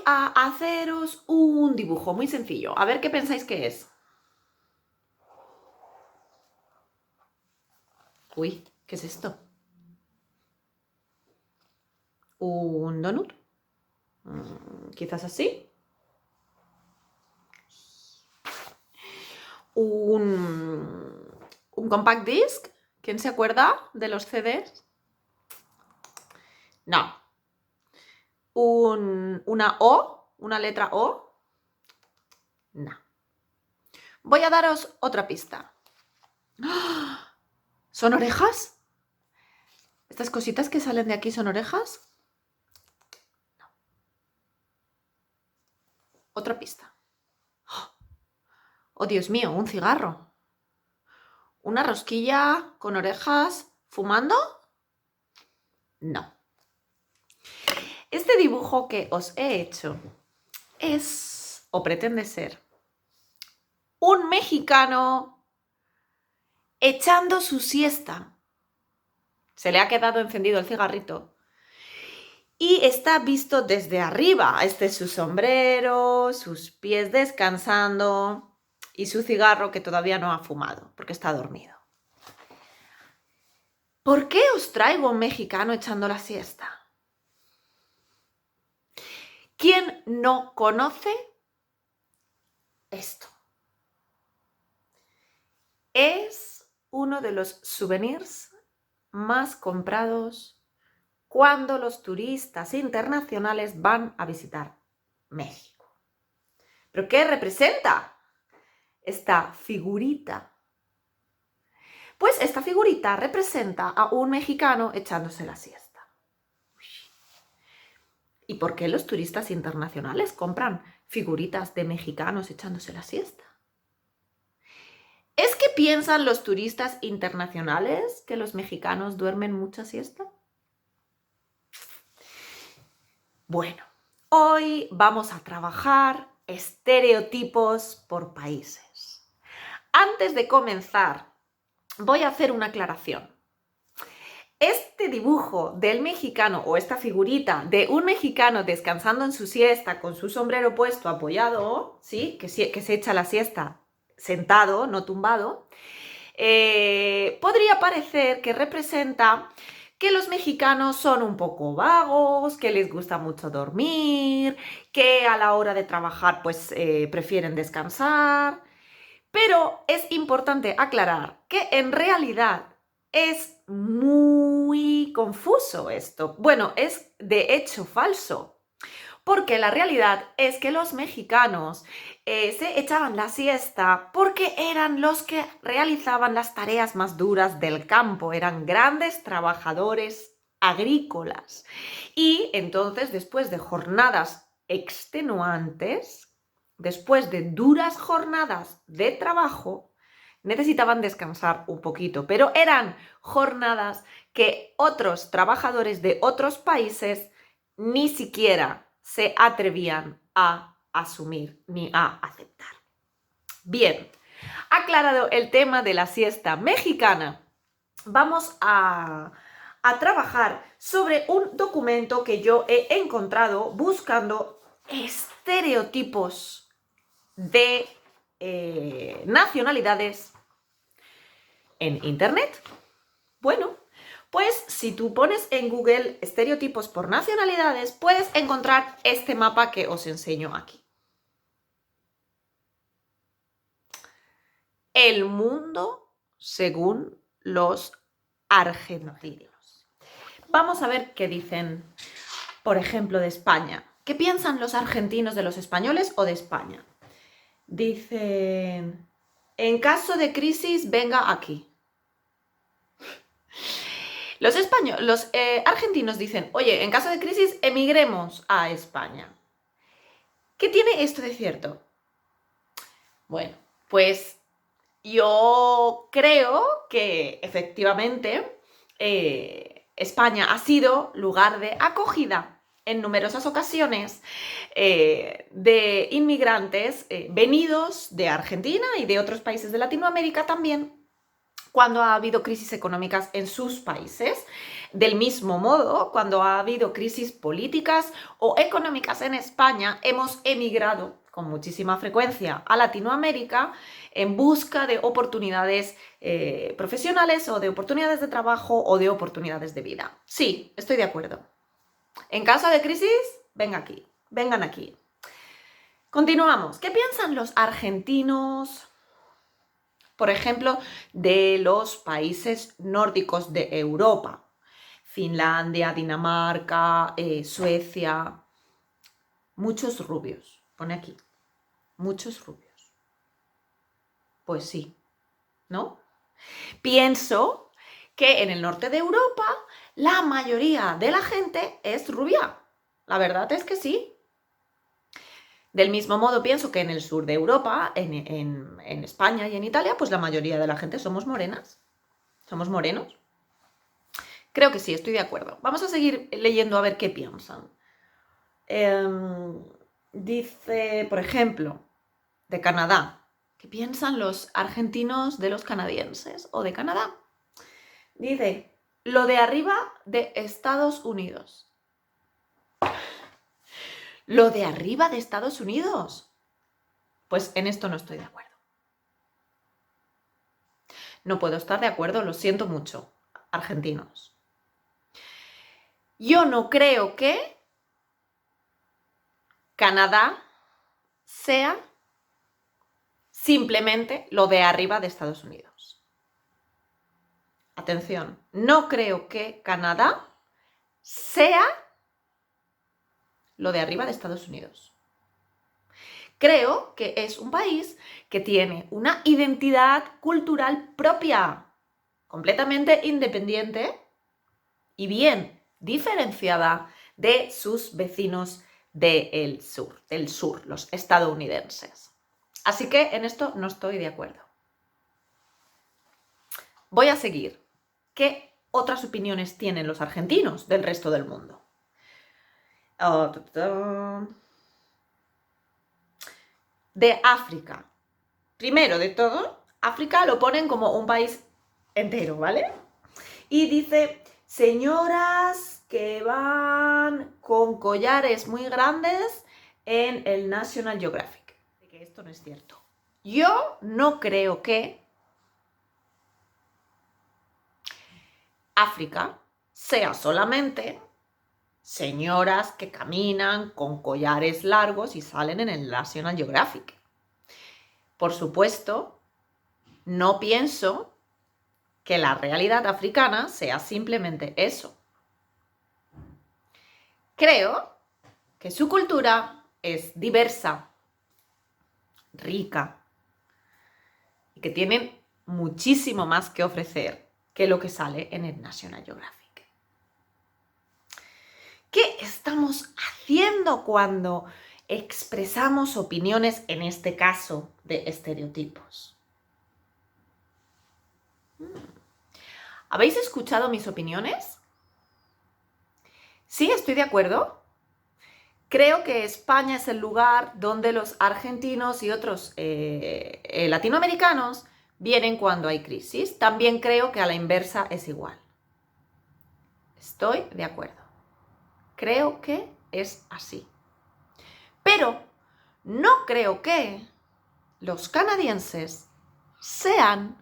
voy a haceros un dibujo muy sencillo. A ver qué pensáis que es. Uy, ¿qué es esto? ¿Un donut? Quizás así. ¿Un compact disc? ¿Quién se acuerda de los CDs? No. ¿Una O? ¿Una letra O? No. Voy a daros otra pista. ¡Ah! ¿Son orejas? ¿Estas cositas que salen de aquí son orejas? No. Otra pista. Oh, Dios mío, un cigarro. ¿Una rosquilla con orejas fumando? No. Este dibujo que os he hecho es, o pretende ser, un mexicano echando su siesta. Se le ha quedado encendido el cigarrito y está visto desde arriba. Este es su sombrero, sus pies descansando y su cigarro que todavía no ha fumado porque está dormido. ¿Por qué os traigo un mexicano echando la siesta? ¿Quién no conoce esto? Es uno de los souvenirs más comprados cuando los turistas internacionales van a visitar México. ¿Pero qué representa esta figurita? Pues esta figurita representa a un mexicano echándose la siesta. ¿Y por qué los turistas internacionales compran figuritas de mexicanos echándose la siesta? ¿Es que piensan los turistas internacionales que los mexicanos duermen mucha siesta? Bueno, hoy vamos a trabajar estereotipos por países. Antes de comenzar, voy a hacer una aclaración. Este dibujo del mexicano o esta figurita de un mexicano descansando en su siesta con su sombrero puesto apoyado, ¿sí? que se echa la siesta sentado, no tumbado, podría parecer que representa que los mexicanos son un poco vagos, que les gusta mucho dormir, que a la hora de trabajar pues prefieren descansar. Pero es importante aclarar que en realidad es muy confuso esto. Bueno, es de hecho falso. Porque la realidad es que los mexicanos se echaban la siesta porque eran los que realizaban las tareas más duras del campo, eran grandes trabajadores agrícolas. Y entonces, después de jornadas extenuantes, después de duras jornadas de trabajo, necesitaban descansar un poquito, pero eran jornadas que otros trabajadores de otros países ni siquiera se atrevían a asumir ni a aceptar. Bien, aclarado el tema de la siesta mexicana, vamos a trabajar sobre un documento que yo he encontrado buscando estereotipos de nacionalidades en Internet. Bueno, pues si tú pones en Google estereotipos por nacionalidades, puedes encontrar este mapa que os enseño aquí. El mundo según los argentinos. Vamos a ver qué dicen, por ejemplo, de España. ¿Qué piensan los argentinos de los españoles o de España? Dicen, en caso de crisis, venga aquí. Los argentinos dicen, oye, en caso de crisis, emigremos a España. ¿Qué tiene esto de cierto? Bueno, pues yo creo que efectivamente España ha sido lugar de acogida en numerosas ocasiones de inmigrantes venidos de Argentina y de otros países de Latinoamérica también, cuando ha habido crisis económicas en sus países. Del mismo modo, cuando ha habido crisis políticas o económicas en España, hemos emigrado con muchísima frecuencia a Latinoamérica en busca de oportunidades profesionales o de oportunidades de trabajo o de oportunidades de vida. Sí, estoy de acuerdo. En caso de crisis, vengan aquí. Continuamos. ¿Qué piensan los argentinos, por ejemplo, de los países nórdicos de Europa? Finlandia, Dinamarca, Suecia. Muchos rubios. Pone aquí. Muchos rubios. Pues sí, ¿no? Pienso que en el norte de Europa la mayoría de la gente es rubia. La verdad es que sí. Del mismo modo pienso que en el sur de Europa, en España y en Italia, pues la mayoría de la gente somos morenas. Somos morenos. Creo que sí, estoy de acuerdo. Vamos a seguir leyendo a ver qué piensan. Dice, por ejemplo, de Canadá. ¿Qué piensan los argentinos de los canadienses o de Canadá? Dice, lo de arriba de Estados Unidos. ¿Lo de arriba de Estados Unidos? Pues en esto no estoy de acuerdo. No puedo estar de acuerdo, lo siento mucho, argentinos. Yo no creo que Canadá sea simplemente lo de arriba de Estados Unidos. Atención, no creo que Canadá sea lo de arriba de Estados Unidos. Creo que es un país que tiene una identidad cultural propia, completamente independiente y bien diferenciada de sus vecinos del sur, los estadounidenses. Así que en esto no estoy de acuerdo. Voy a seguir. ¿Qué otras opiniones tienen los argentinos del resto del mundo? De África. Primero de todo, África lo ponen como un país entero, ¿vale? Y dice, señoras que van con collares muy grandes en el National Geographic. Que esto no es cierto. Yo no creo que África sea solamente señoras que caminan con collares largos y salen en el National Geographic. Por supuesto, no pienso que la realidad africana sea simplemente eso. Creo que su cultura es diversa, rica y que tienen muchísimo más que ofrecer que lo que sale en el National Geographic. ¿Qué estamos haciendo cuando expresamos opiniones, en este caso, de estereotipos? ¿Habéis escuchado mis opiniones? Sí, estoy de acuerdo. Creo que España es el lugar donde los argentinos y otros latinoamericanos vienen cuando hay crisis. También creo que a la inversa es igual. Estoy de acuerdo. Creo que es así. Pero no creo que los canadienses sean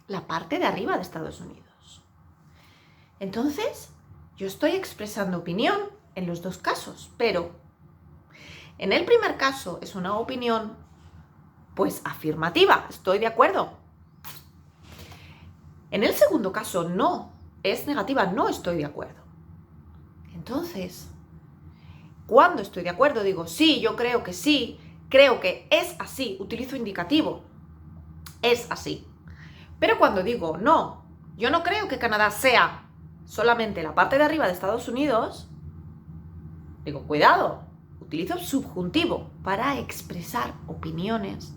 la parte de arriba de Estados Unidos. Entonces, yo estoy expresando opinión en los dos casos, pero en el primer caso es una opinión, pues afirmativa, estoy de acuerdo. En el segundo caso no, es negativa, no estoy de acuerdo. Entonces, cuando estoy de acuerdo, digo, sí, yo creo que sí, creo que es así, utilizo indicativo, es así. Pero cuando digo, no, yo no creo que Canadá sea solamente la parte de arriba de Estados Unidos, digo, cuidado, utilizo subjuntivo para expresar opiniones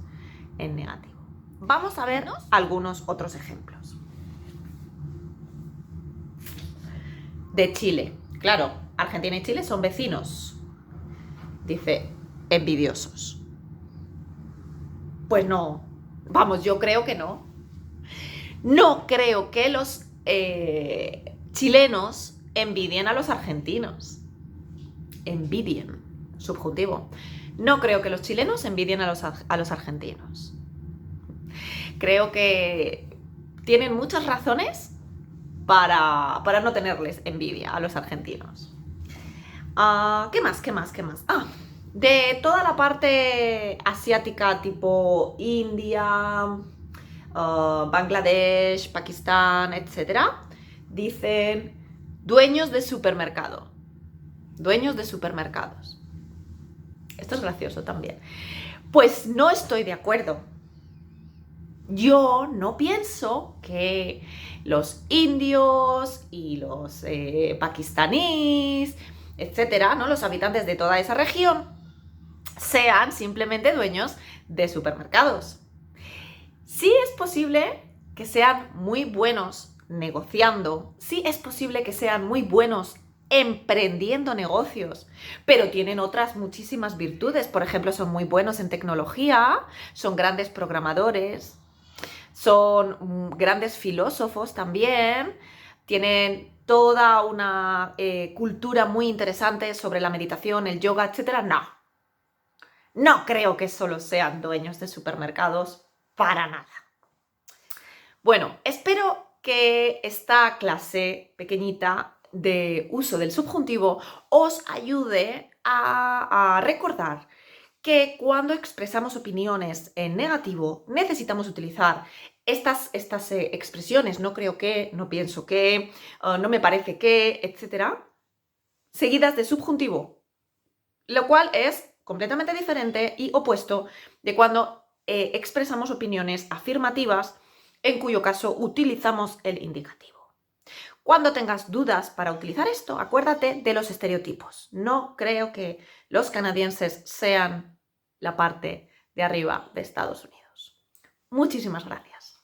en negativo. Vamos a ver algunos otros ejemplos. De Chile. Claro, Argentina y Chile son vecinos. Dice, envidiosos. Pues no, vamos, yo creo que no. No creo que los chilenos envidien a los argentinos. Envidien, subjuntivo. No creo que los chilenos envidien a los argentinos. Creo que tienen muchas razones para no tenerles envidia a los argentinos. ¿Qué más? De toda la parte asiática tipo India, Bangladesh, Pakistán, etc., dicen dueños de supermercado. Dueños de supermercados. Esto es gracioso también. Pues no estoy de acuerdo. Yo no pienso que los indios y los pakistaníes, etcétera, ¿no? Los habitantes de toda esa región sean simplemente dueños de supermercados. Sí es posible que sean muy buenos negociando, sí es posible que sean muy buenos emprendiendo negocios, pero tienen otras muchísimas virtudes. Por ejemplo, son muy buenos en tecnología, son grandes programadores, son grandes filósofos también, tienen toda una cultura muy interesante sobre la meditación, el yoga, etc. No creo que solo sean dueños de supermercados, para nada. Bueno, espero que esta clase pequeñita de uso del subjuntivo os ayude a recordar que cuando expresamos opiniones en negativo necesitamos utilizar estas expresiones, no creo que, no pienso que, no me parece que, etcétera, seguidas de subjuntivo, lo cual es completamente diferente y opuesto de cuando expresamos opiniones afirmativas, en cuyo caso utilizamos el indicativo. Cuando tengas dudas para utilizar esto, acuérdate de los estereotipos. No creo que los canadienses sean la parte de arriba de Estados Unidos. Muchísimas gracias.